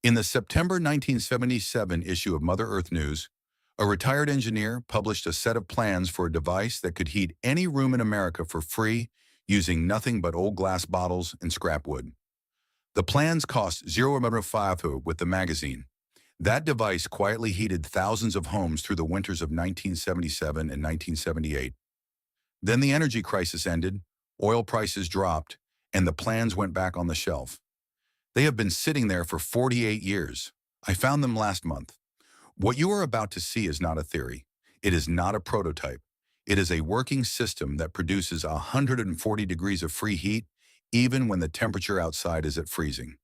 In the September 1977 issue of Mother Earth News, a retired engineer published a set of plans for a device that could heat any room in America for free using nothing but old glass bottles and scrap wood. The plans cost $0.5 with the magazine. That device quietly heated thousands of homes through the winters of 1977 and 1978. Then the energy crisis ended, oil prices dropped, and the plans went back on the shelf. They have been sitting there for 48 years. I found them last month. What you are about to see is not a theory. It is not a prototype. It is a working system that produces 140 degrees of free heat even when the temperature outside is at freezing.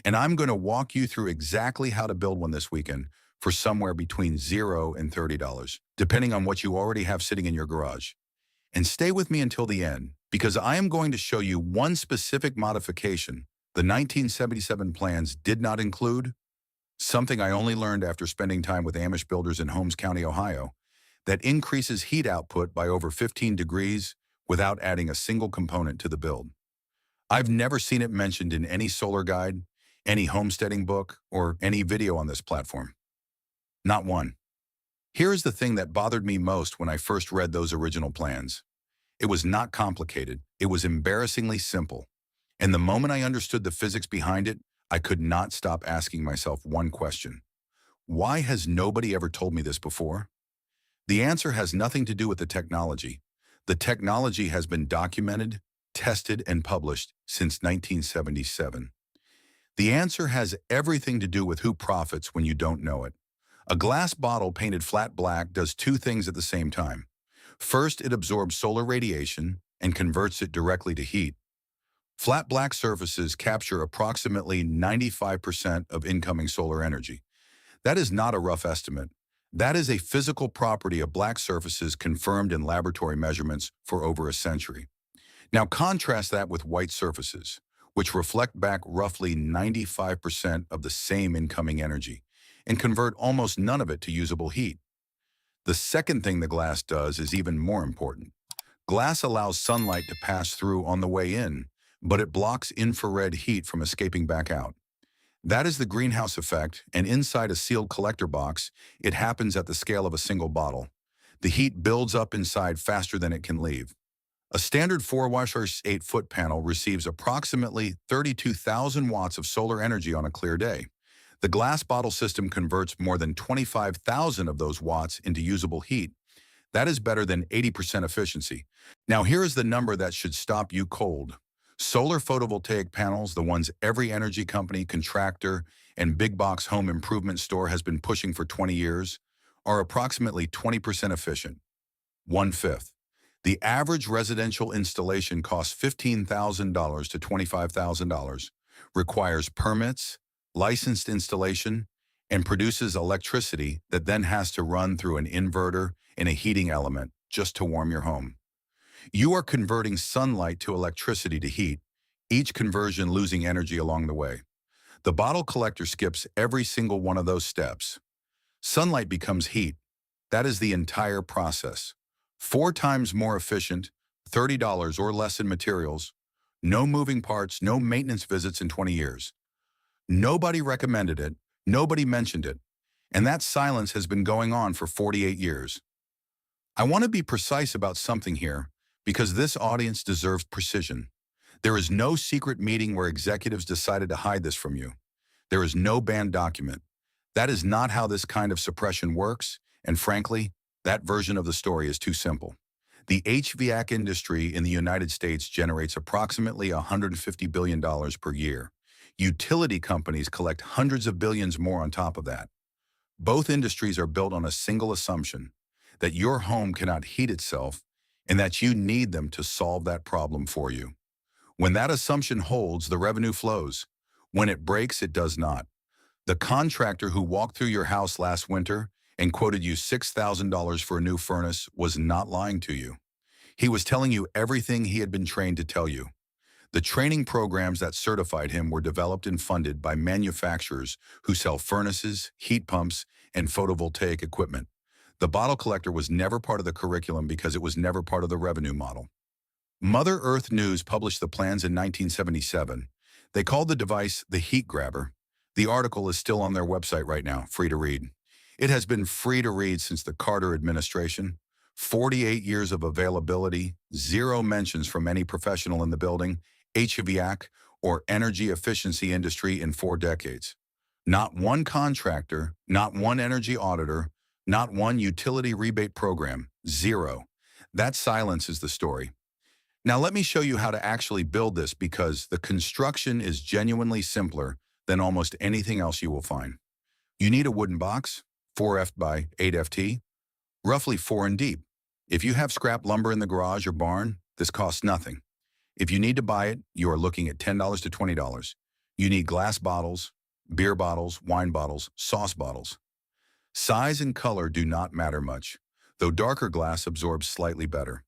And I'm going to walk you through exactly how to build one this weekend for somewhere between $0 and $30, depending on what you already have sitting in your garage. And stay with me until the end, because I am going to show you one specific modification the 1977 plans did not include, something I only learned after spending time with Amish builders in Holmes County, Ohio, that increases heat output by over 15 degrees without adding a single component to the build. I've never seen it mentioned in any solar guide, any homesteading book, or any video on this platform. Not one. Here is the thing that bothered me most when I first read those original plans. It was not complicated. It was embarrassingly simple. And the moment I understood the physics behind it, I could not stop asking myself one question. Why has nobody ever told me this before? The answer has nothing to do with the technology. The technology has been documented, tested, and published since 1977. The answer has everything to do with who profits when you don't know it. A glass bottle painted flat black does two things at the same time. First, it absorbs solar radiation and converts it directly to heat. Flat black surfaces capture approximately 95% of incoming solar energy. That is not a rough estimate. That is a physical property of black surfaces confirmed in laboratory measurements for over a century. Now contrast that with white surfaces, which reflect back roughly 95% of the same incoming energy and convert almost none of it to usable heat. The second thing the glass does is even more important. Glass allows sunlight to pass through on the way in, but it blocks infrared heat from escaping back out. That is the greenhouse effect, and inside a sealed collector box, it happens at the scale of a single bottle. The heat builds up inside faster than it can leave. A standard 4-watt or 8-foot panel receives approximately 32,000 watts of solar energy on a clear day. The glass bottle system converts more than 25,000 of those watts into usable heat. That is better than 80% efficiency. Now here is the number that should stop you cold. Solar photovoltaic panels, the ones every energy company, contractor, and big box home improvement store has been pushing for 20 years, are approximately 20% efficient. 1/5. The average residential installation costs $15,000 to $25,000, requires permits, licensed installation, and produces electricity that then has to run through an inverter and a heating element just to warm your home. You are converting sunlight to electricity to heat, each conversion losing energy along the way. The bottle collector skips every single one of those steps. Sunlight becomes heat. That is the entire process. 4 times more efficient, $30 or less in materials, no moving parts, no maintenance visits in 20 years. Nobody recommended it, nobody mentioned it, and that silence has been going on for 48 years. I want to be precise about something here, because this audience deserves precision. There is no secret meeting where executives decided to hide this from you. There is no banned document. That is not how this kind of suppression works, and frankly, that version of the story is too simple. The HVAC industry in the United States generates approximately $150 billion per year. Utility companies collect hundreds of billions more on top of that. Both industries are built on a single assumption, that your home cannot heat itself and that you need them to solve that problem for you. When that assumption holds, the revenue flows. When it breaks, it does not. The contractor who walked through your house last winter and quoted you $6,000 for a new furnace was not lying to you. He was telling you everything he had been trained to tell you. The training programs that certified him were developed and funded by manufacturers who sell furnaces, heat pumps, and photovoltaic equipment. The bottle collector was never part of the curriculum because it was never part of the revenue model. Mother Earth News published the plans in 1977. They called the device the heat grabber. The article is still on their website right now, free to read. It has been free to read since the Carter administration. 48 years of availability, zero mentions from any professional in the building, HVAC, or energy efficiency industry in 4 decades. Not one contractor, not one energy auditor, not one utility rebate program, zero. That silence is the story. Now let me show you how to actually build this because the construction is genuinely simpler than almost anything else you will find. You need a wooden box, 4F by 8FT, roughly 4 in deep. If you have scrap lumber in the garage or barn, this costs nothing. If you need to buy it, you are looking at $10 to $20. You need glass bottles, beer bottles, wine bottles, sauce bottles. Size and color do not matter much, though darker glass absorbs slightly better.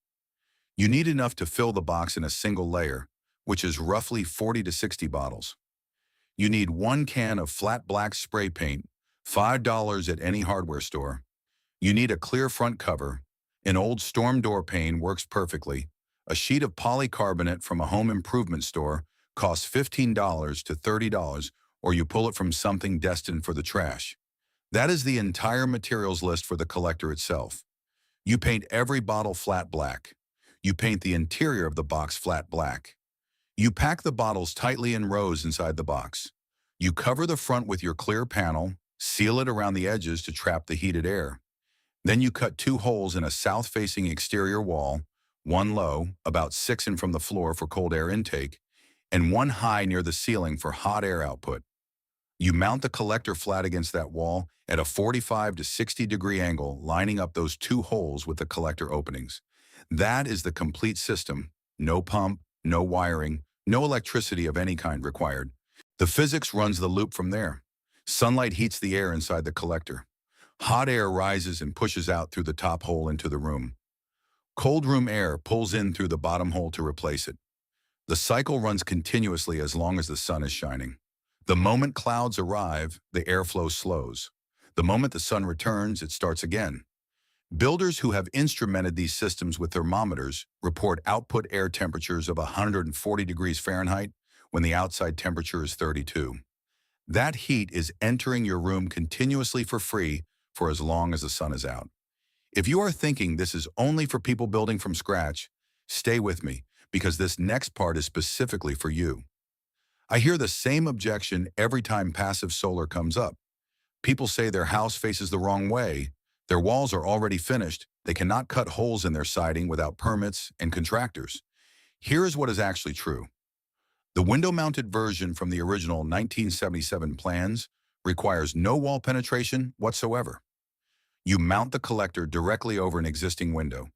You need enough to fill the box in a single layer, which is roughly 40 to 60 bottles. You need 1 can of flat black spray paint, $5 at any hardware store. You need a clear front cover. An old storm door pane works perfectly. A sheet of polycarbonate from a home improvement store costs $15 to $30, or you pull it from something destined for the trash. That is the entire materials list for the collector itself. You paint every bottle flat black. You paint the interior of the box flat black. You pack the bottles tightly in rows inside the box. You cover the front with your clear panel, seal it around the edges to trap the heated air. Then you cut 2 holes in a south-facing exterior wall, one low, about 6 in from the floor for cold air intake, and one high near the ceiling for hot air output. You mount the collector flat against that wall at a 45 to 60 degree angle, lining up those 2 holes with the collector openings. That is the complete system. No pump, no wiring, no electricity of any kind required. The physics runs the loop from there. Sunlight heats the air inside the collector. Hot air rises and pushes out through the top hole into the room. Cold room air pulls in through the bottom hole to replace it. The cycle runs continuously as long as the sun is shining. The moment clouds arrive, the airflow slows. The moment the sun returns, it starts again. Builders who have instrumented these systems with thermometers report output air temperatures of 140 degrees Fahrenheit when the outside temperature is 32. That heat is entering your room continuously for free for as long as the sun is out. If you are thinking this is only for people building from scratch, stay with me because this next part is specifically for you. I hear the same objection every time passive solar comes up. People say their house faces the wrong way. Their walls are already finished. They cannot cut holes in their siding without permits and contractors. Here is what is actually true. The window-mounted version from the original 1977 plans requires no wall penetration whatsoever. You mount the collector directly over an existing window.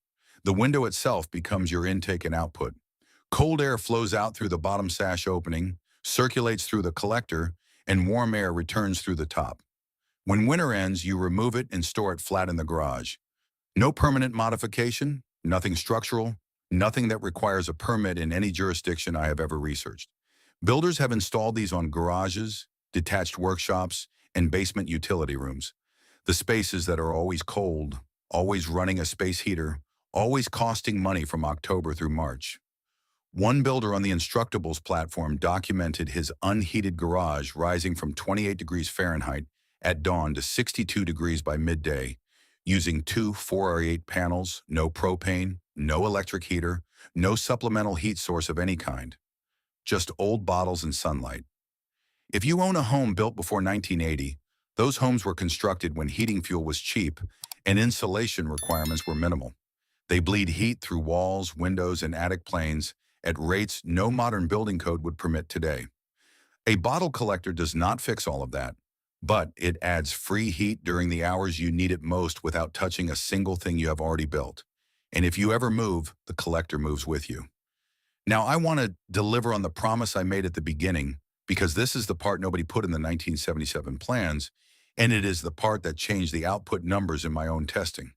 The window itself becomes your intake and output. Cold air flows out through the bottom sash opening, circulates through the collector, and warm air returns through the top. When winter ends, you remove it and store it flat in the garage. No permanent modification, nothing structural, nothing that requires a permit in any jurisdiction I have ever researched. Builders have installed these on garages, detached workshops, and basement utility rooms. The spaces that are always cold, always running a space heater, always costing money from October through March. One builder on the Instructables platform documented his unheated garage rising from 28 degrees Fahrenheit at dawn to 62 degrees by midday, using 2 4R8 panels, no propane, no electric heater, no supplemental heat source of any kind. Just old bottles and sunlight. If you own a home built before 1980, those homes were constructed when heating fuel was cheap and insulation requirements were minimal. They bleed heat through walls, windows, and attic planes at rates no modern building code would permit today. A bottle collector does not fix all of that, but it adds free heat during the hours you need it most without touching a single thing you have already built. And if you ever move, the collector moves with you. Now, I want to deliver on the promise I made at the beginning because this is the part nobody put in the 1977 plans, and it is the part that changed the output numbers in my own testing.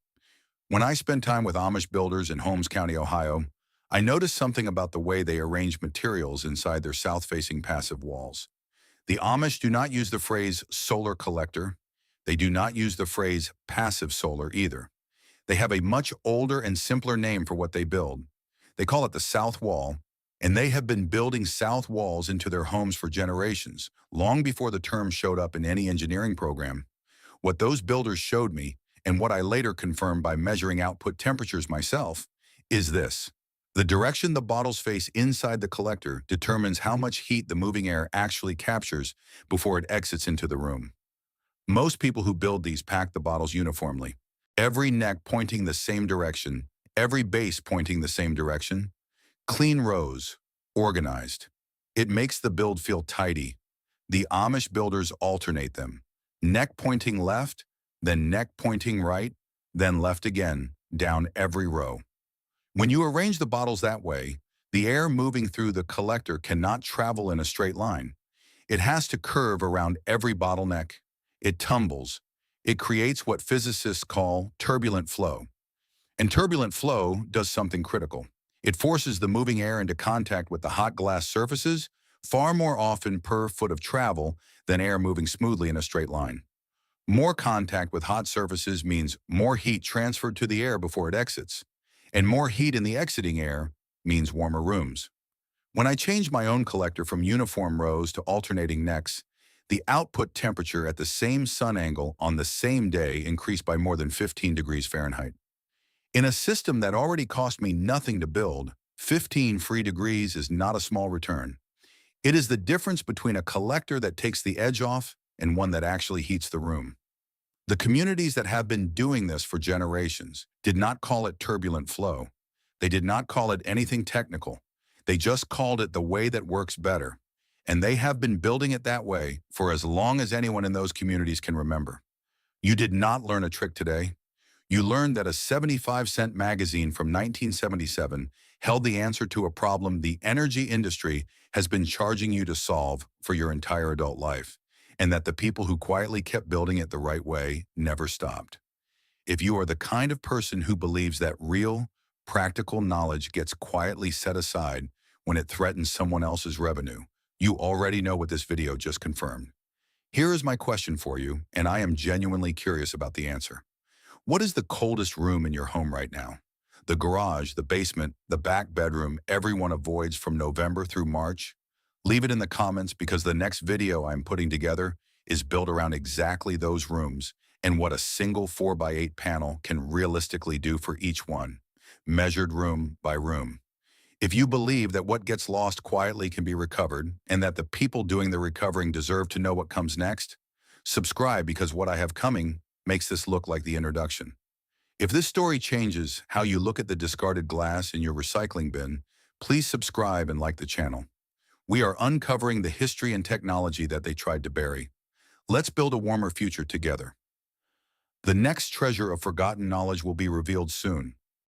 When I spend time with Amish builders in Holmes County, Ohio, I noticed something about the way they arrange materials inside their south-facing passive walls. The Amish do not use the phrase solar collector. They do not use the phrase passive solar either. They have a much older and simpler name for what they build. They call it the south wall, And they have been building south walls into their homes for generations, long before the term showed up in any engineering program. What those builders showed me, and what I later confirmed by measuring output temperatures myself, is this. The direction the bottles face inside the collector determines how much heat the moving air actually captures before it exits into the room. Most people who build these pack the bottles uniformly, every neck pointing the same direction, every base pointing the same direction. Clean rows, organized. It makes the build feel tidy. The Amish builders alternate them. Neck pointing left, then neck pointing right, then left again, down every row. When you arrange the bottles that way, the air moving through the collector cannot travel in a straight line. It has to curve around every bottleneck. It tumbles. It creates what physicists call turbulent flow. And turbulent flow does something critical. It forces the moving air into contact with the hot glass surfaces far more often per foot of travel than air moving smoothly in a straight line. More contact with hot surfaces means more heat transferred to the air before it exits, and more heat in the exiting air means warmer rooms. When I changed my own collector from uniform rows to alternating necks, the output temperature at the same sun angle on the same day increased by more than 15 degrees Fahrenheit. In a system that already cost me nothing to build, 15 free degrees is not a small return. It is the difference between a collector that takes the edge off and one that actually heats the room. The communities that have been doing this for generations did not call it turbulent flow. They did not call it anything technical. They just called it the way that works better. And they have been building it that way for as long as anyone in those communities can remember. You did not learn a trick today. You learned that a 75-cent magazine from 1977 held the answer to a problem the energy industry has been charging you to solve for your entire adult life, and that the people who quietly kept building it the right way never stopped. If you are the kind of person who believes that real, practical knowledge gets quietly set aside when it threatens someone else's revenue, you already know what this video just confirmed. Here is my question for you, and I am genuinely curious about the answer. What is the coldest room in your home right now? The garage, the basement, the back bedroom everyone avoids from November through March? Leave it in the comments because the next video I'm putting together is built around exactly those rooms and what a single 4x8 panel can realistically do for each one, measured room by room. If you believe that what gets lost quietly can be recovered and that the people doing the recovering deserve to know what comes next, subscribe because what I have coming makes this look like the introduction. If this story changes how you look at the discarded glass in your recycling bin, please subscribe and like the channel. We are uncovering the history and technology that they tried to bury. Let's build a warmer future together. The next treasure of forgotten knowledge will be revealed soon.